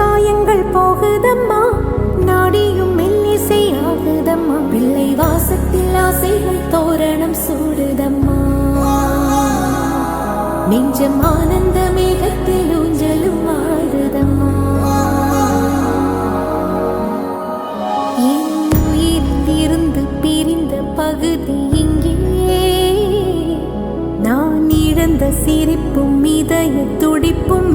காயங்கள் போகுதம்மா, நாடியும் மெல்லிசை ஆகுதம்மா, பிள்ளை வாசத்தில் ஆசைகள் தோரணம் சூடுதம்மா, நெஞ்சம் ஆனந்த மேகத்தில் ஊஞ்சலும் ஆடுதம்மா. என் உயிரிலிருந்து பிரிந்த பகுதி இங்கே, நான் இழந்த சிரிப்பும் இதய துடிப்பும்